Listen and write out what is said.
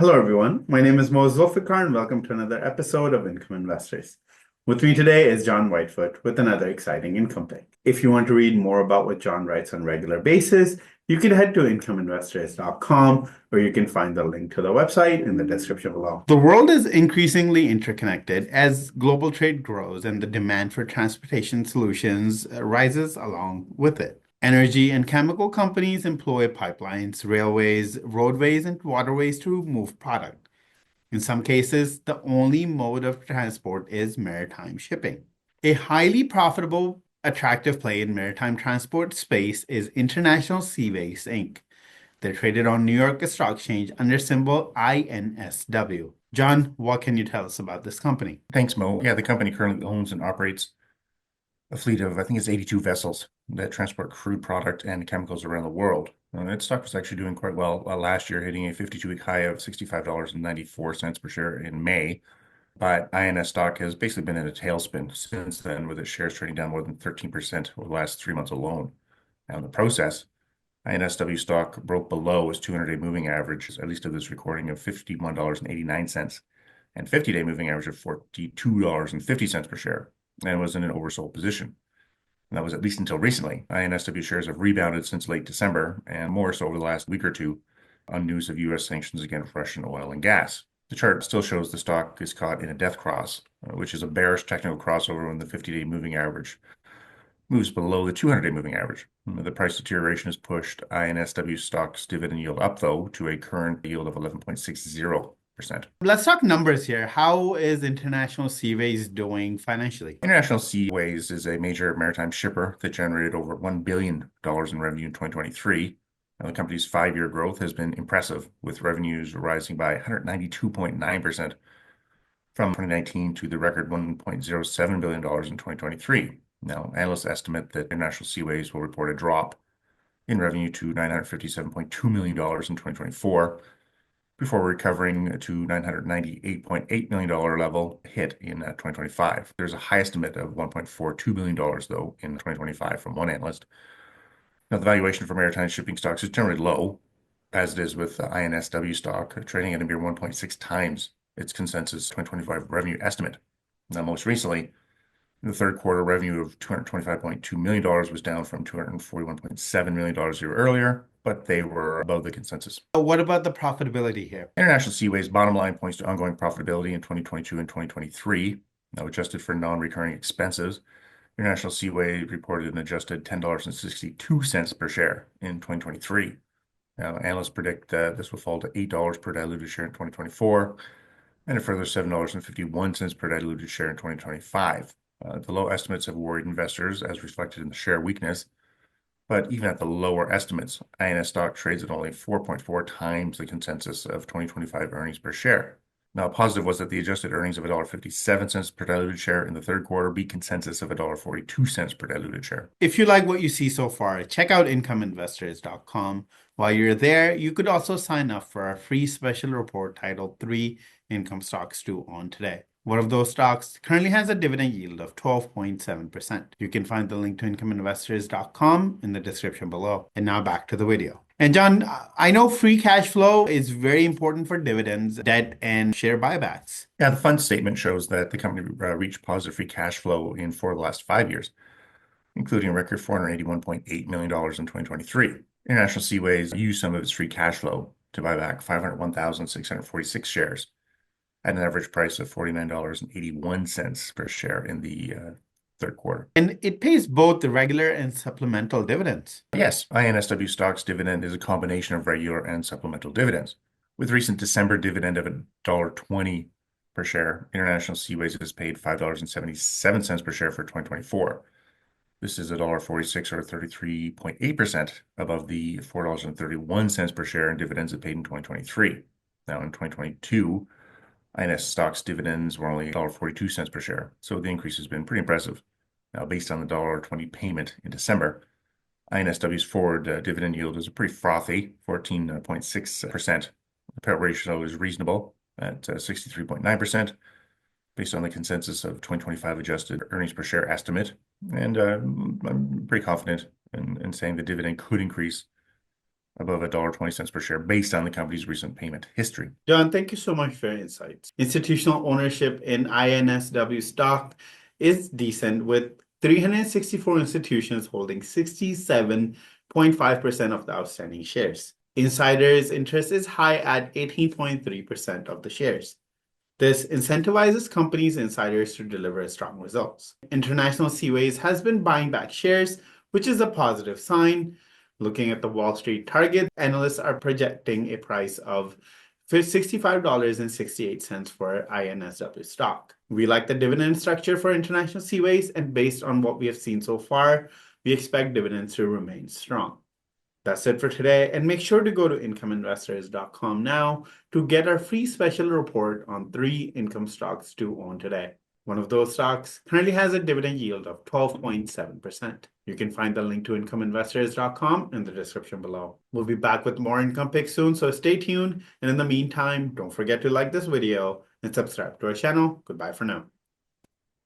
Hello, everyone. My name is Zulfiqar, and welcome to another episode of Income Investors. With me today is John Whitefoot with another exciting income pick. If you want to read more about what John writes on a regular basis, you can head to incomeinvestors.com, or you can find the link to the website in the description below. The world is increasingly interconnected as global trade grows and the demand for transportation solutions rises along with it. Energy and chemical companies employ pipelines, railways, roadways, and waterways to move product. In some cases, the only mode of transport is maritime shipping. A highly profitable, attractive play in maritime transport space is International Seaways Inc. They're traded on New York Stock Exchange under symbol INSW. John, what can you tell us about this company? Thanks, Mo. Yeah, the company currently owns and operates a fleet of, I think it's 82 vessels that transport crude product and chemicals around the world. Its stock was actually doing quite well last year, hitting a 52-week high of $65.94 per share in May. But INS stock has basically been in a tailspin since then, with its shares trading down more than 13% over the last 3 months alone. Now, in the process, INSW stock broke below its 200-day moving average, at least of this recording, of $51.89, and 50-day moving average of $42.50 per share, and was in an oversold position. And that was at least until recently. INSW shares have rebounded since late December, and more so over the last week or two, on news of U.S. sanctions against Russian oil and gas. The chart still shows the stock is caught in a death cross, which is a bearish technical crossover when the 50-day moving average moves below the 200-day moving average. The price deterioration has pushed INSW stock's dividend yield up, though, to a current yield of 11.60%. Let's talk numbers here. How is International Seaways doing financially? International Seaways is a major maritime shipper that generated over $1 billion in revenue in 2023. Now, the company's 5-year growth has been impressive, with revenues rising by 192.9% from 2019 to the record $1.07 billion in 2023. Now, analysts estimate that International Seaways will report a drop in revenue to $957.2 million in 2024, before recovering to $998.8 million level hit in 2025. There's a high estimate of $1.42 billion, though, in 2025 from one analyst. Now, the valuation for maritime shipping stocks is generally low, as it is with INSW stock, trading at a mere 1.6 times its consensus 2025 revenue estimate. Now, most recently, the third quarter revenue of $225.2 million was down from $241.7 million a year earlier, but they were above the consensus. What about the profitability here? International Seaways' bottom line points to ongoing profitability in 2022 and 2023. Now, adjusted for non-recurring expenses, International Seaways reported an adjusted $10.62 per share in 2023. Now, analysts predict that this will fall to $8 per diluted share in 2024, and a further $7.51 per diluted share in 2025. The low estimates have worried investors, as reflected in the share weakness. But even at the lower estimates, INS stock trades at only 4.4 times the consensus of 2025 earnings per share. Now, positive was that the adjusted earnings of $1.57 per diluted share in the third quarter beat consensus of $1.42 per diluted share. If you like what you see so far, check out incomeinvestors.com. While you're there, you could also sign up for our free special report titled 3 Income Stocks to Own Today. One of those stocks currently has a dividend yield of 12.7%. You can find the link to incomeinvestors.com in the description below. And now back to the video. And John, I know free cash flow is very important for dividends, debt, and share buybacks. Yeah, the fund statement shows that the company reached positive free cash flow in 4 of the last 5 years, including a record $481.8 million in 2023. International Seaways used some of its free cash flow to buy back 501,646 shares at an average price of $49.81 per share in the third quarter. And it pays both the regular and supplemental dividends. Yes, INSW stock's dividend is a combination of regular and supplemental dividends. With recent December dividend of $1.20 per share, International Seaways has paid $5.77 per share for 2024. This is $1.46 or 33.8% above the $4.31 per share in dividends it paid in 2023. Now, in 2022, INS stock's dividends were only $1.42 per share, so the increase has been pretty impressive. Now, based on the $1.20 payment in December, INSW's forward dividend yield is a pretty frothy 14.6%. The payout ratio is reasonable at 63.9%, based on the consensus of 2025 adjusted earnings per share estimate. And I'm pretty confident in saying the dividend could increase above $1.20 per share based on the company's recent payment history. John, thank you so much for your insights. Institutional ownership in INSW stock is decent, with 364 institutions holding 67.5% of the outstanding shares. Insiders' interest is high at 18.3% of the shares. This incentivizes companies' insiders to deliver strong results. International Seaways has been buying back shares, which is a positive sign. Looking at the Wall Street target, analysts are projecting a price of $65.68 for INSW stock. We like the dividend structure for International Seaways, and based on what we have seen so far, we expect dividends to remain strong. That's it for today, and make sure to go to incomeinvestors.com now to get our free special report on 3 income stocks to own today. One of those stocks currently has a dividend yield of 12.7%. You can find the link to incomeinvestors.com in the description below. We'll be back with more income picks soon, so stay tuned. And in the meantime, don't forget to like this video and subscribe to our channel. Goodbye for now.